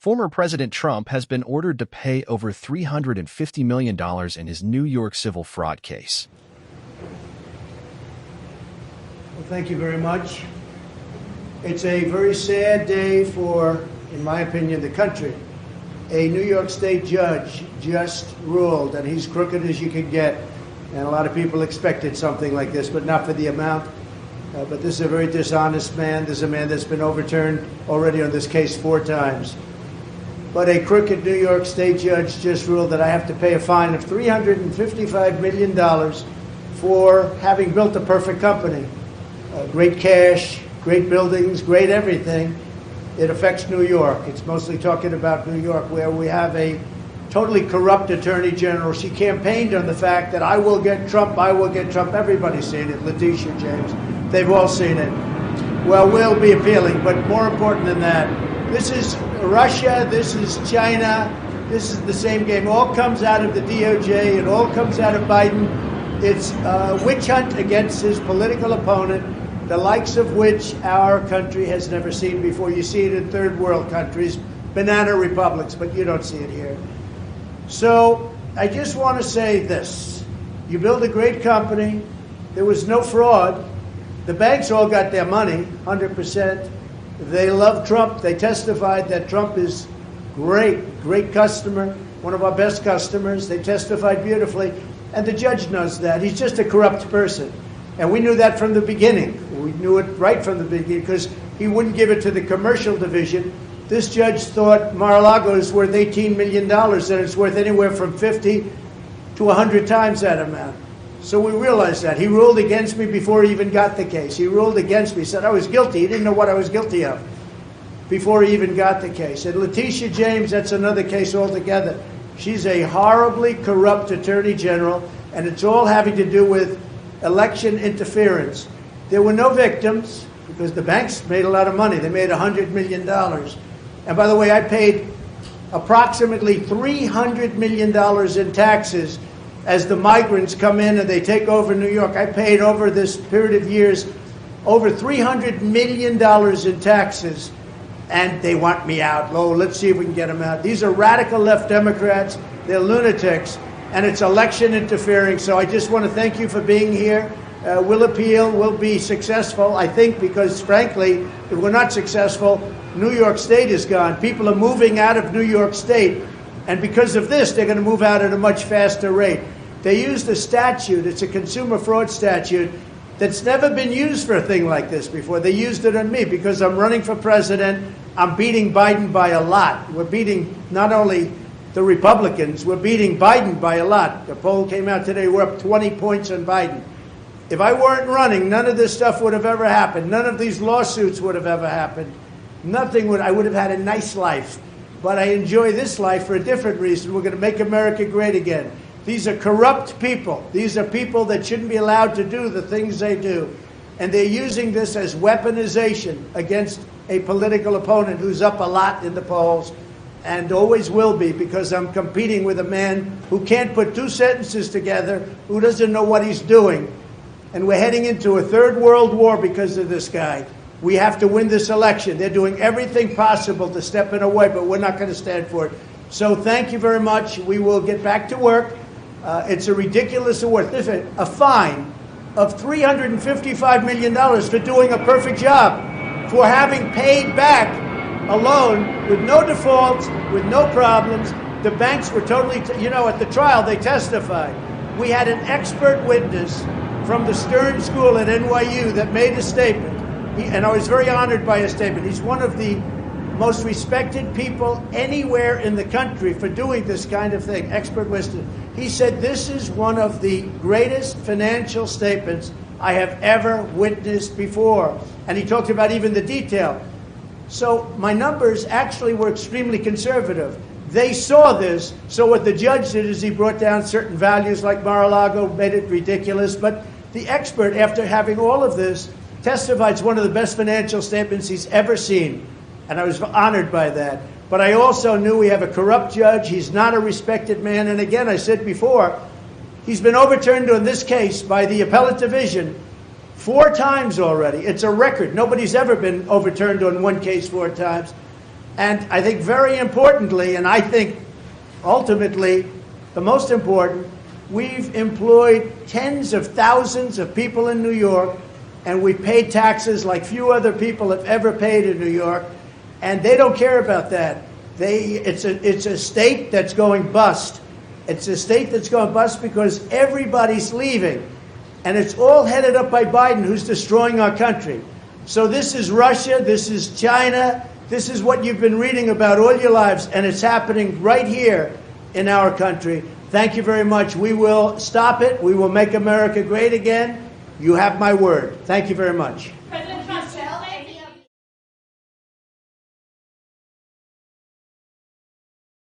Former President Trump has been ordered to pay over $350 million in his New York civil fraud case. Well, thank you very much. It's a very sad day for, in my opinion, the country. A New York State judge just ruled, and he's crooked as you could get, and a lot of people expected something like this, but not for the amount. But this is a very dishonest man. This is a man that's been overturned already on this case 4 times. But a crooked New York State judge just ruled that I have to pay a fine of $355 million for having built a perfect company. Great cash, great buildings, great everything. It affects New York. It's mostly talking about New York, where we have a totally corrupt attorney general. She campaigned on the fact that I will get Trump, I will get Trump. Everybody's seen it. Letitia James, they've all seen it. Well, we'll be appealing, but more important than that, this is Russia, this is China, this is the same game. All comes out of the DOJ, it all comes out of Biden. It's a witch hunt against his political opponent, the likes of which our country has never seen before. You see it in third world countries, banana republics, but you don't see it here. So I just want to say this. You build a great company. There was no fraud. The banks all got their money, 100%. They love Trump. They testified that Trump is great customer, one of our best customers. They testified beautifully. And the judge knows that. He's just a corrupt person. And we knew that from the beginning. We knew it right from the beginning because he wouldn't give it to the commercial division. This judge thought Mar-a-Lago is worth $18 million, and it's worth anywhere from 50 to 100 times that amount. So we realized that. He ruled against me before he even got the case. He ruled against me. He said I was guilty. He didn't know what I was guilty of before he even got the case. And Letitia James, that's another case altogether. She's a horribly corrupt attorney general, and it's all having to do with election interference. There were no victims because the banks made a lot of money. They made $100 million. And by the way, I paid approximately $300 million in taxes as the migrants come in and they take over New York. I paid over this period of years over $300 million in taxes, and they want me out. Oh, let's see if we can get them out. These are radical left Democrats. They're lunatics, and it's election interfering. So I just want to thank you for being here. We'll appeal. We'll be successful, I think, because, frankly, if we're not successful, New York State is gone. People are moving out of New York State, and because of this, they're going to move out at a much faster rate. They used a statute. It's a consumer fraud statute that's never been used for a thing like this before. They used it on me because I'm running for president. I'm beating Biden by a lot. We're beating not only the Republicans, we're beating Biden by a lot. The poll came out today, we're up 20 points on Biden. If I weren't running, none of this stuff would have ever happened. None of these lawsuits would have ever happened. Nothing would, I would have had a nice life. But I enjoy this life for a different reason. We're going to make America great again. These are corrupt people. These are people that shouldn't be allowed to do the things they do. And they're using this as weaponization against a political opponent who's up a lot in the polls and always will be, because I'm competing with a man who can't put 2 sentences together, who doesn't know what he's doing. And we're heading into a third world war because of this guy. We have to win this election. They're doing everything possible to step in our way, but we're not going to stand for it. So thank you very much. We will get back to work. It's a ridiculous award. Listen, a fine of $355 million for doing a perfect job, for having paid back a loan with no defaults, with no problems. The banks were totally, at the trial they testified. We had an expert witness from the Stern School at NYU that made a statement. And I was very honored by his statement. He's one of the most respected people anywhere in the country for doing this kind of thing, expert witness. He said, this is one of the greatest financial statements I have ever witnessed before. And he talked about even the detail. So my numbers actually were extremely conservative. They saw this, so what the judge did is he brought down certain values like Mar-a-Lago, made it ridiculous. But the expert, after having all of this, testified it's one of the best financial statements he's ever seen. And I was honored by that. But I also knew we have a corrupt judge. He's not a respected man. And again, I said before, he's been overturned on this case by the appellate division 4 times already. It's a record. Nobody's ever been overturned on one case 4 times. And I think very importantly, and I think ultimately the most important, we've employed tens of thousands of people in New York, and we pay taxes like few other people have ever paid in New York, and they don't care about that. It's a state that's going bust. It's a state that's going bust because everybody's leaving, and it's all headed up by Biden, who's destroying our country. So this is Russia, this is China, this is what you've been reading about all your lives, and it's happening right here in our country. Thank you very much. We will stop it. We will make America great again. You have my word. Thank you very much.